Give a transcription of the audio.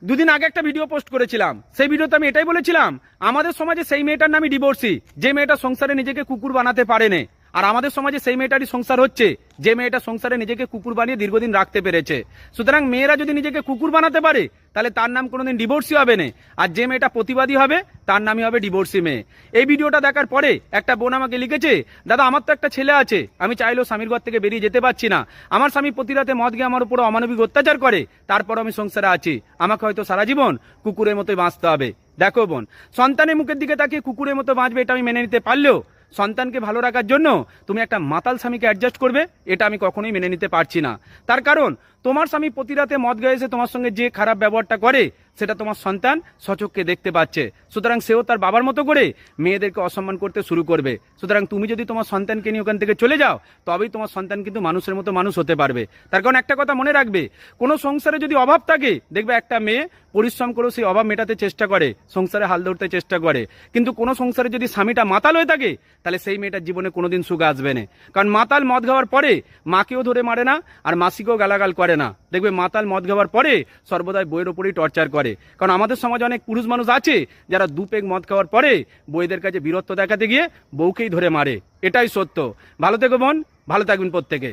দুদিন আগে একটা ভিডিও পোস্ট করেছিলাম, সেই ভিডিওতে আমি এটাই বলেছিলাম আমাদের সমাজে সেই মেয়েটার নামই ডিভোর্সি যে মেয়েটা সংসারে নিজেকে কুকুর বানাতে পারেনি, আর আমাদের সমাজে সেই মেয়েটারই সংসার হচ্ছে যে মেয়েটা সংসারে নিজেকে কুকুর বানিয়ে দীর্ঘদিন রাখতে পেরেছে। সুতরাং মেয়েরা যদি নিজেকে কুকুর বানাতে পারে তাহলে তার নাম কোনোদিন ডিভোর্সি হবে না, আর যে মেয়েটা প্রতিবাদী হবে তার নামই হবে ডিভোর্সি মেয়ে। এই ভিডিওটা দেখার পরে একটা বোন আমাকে লিখেছে, দাদা আমার তো একটা ছেলে আছে, আমি চাইলেও স্বামীর ঘর থেকে বেরিয়ে যেতে পারছি না, আমার স্বামী প্রতি রাতে মদ গিয়ে আমার উপর অমানবিক অত্যাচার করে, তারপর আমি সংসারে আছি, আমাকে হয়তো সারা জীবন কুকুরের মতোই বাঁচতে হবে। দেখো বোন, সন্তানের মুখের দিকে তাকিয়ে কুকুরের মতো বাঁচবে এটা আমি মেনে নিতে পারলেও সন্তানকে ভালো রাখার জন্য তুমি একটা মাতাল স্বামীকে অ্যাডজাস্ট করবে এটা আমি কখনোই মেনে নিতে পারছি না। তার কারণ তোমার স্বামী প্রতি রাতে মদ গিয়ে এসে তোমার সঙ্গে যে খারাপ ব্যবহারটা করে সেটা তোমার সন্তান সচক্ষে দেখতে পাচ্ছে, সুতরাং সেও তার বাবার মতো করে মেয়েদেরকে অসম্মান করতে শুরু করবে। সুতরাং তুমি যদি তোমার সন্তানকে নিয়ে ওখান থেকে চলে যাও তবেই তোমার সন্তান কিন্তু মানুষের মতো মানুষ হতে পারবে। তার কারণ একটা কথা মনে রাখবে, কোনো সংসারে যদি অভাব থাকে দেখবে একটা মেয়ে পরিশ্রম করে সেই অভাব মেটাতে চেষ্টা করে, সংসারে হাল ধরতে চেষ্টা করে, কিন্তু কোনো সংসারে যদি স্বামীটা মাতাল হয়ে থাকে তাহলে সেই মেয়েটার জীবনে কোনোদিন সুখ আসবে না। কারণ মাতাল মদ খাওয়ার পরে মাকেও ধরে মারে না আর মাসিকেও গালাগাল করে না, দেখবে মাতাল মদ খাওয়ার পরে সর্বদাই বইয়ের ওপরেই টর্চার করে। কারণ আমাদের সমাজে অনেক পুরুষ মানুষ আছে যারা দু পেগ মদ খাওয়ার পরে বইদের কাছে বীরত্ব দেখাতে গিয়ে বউকেই ধরে মারে, এটাই সত্য। ভালো থেকো বোন, ভালো থাকবেন প্রত্যেকে।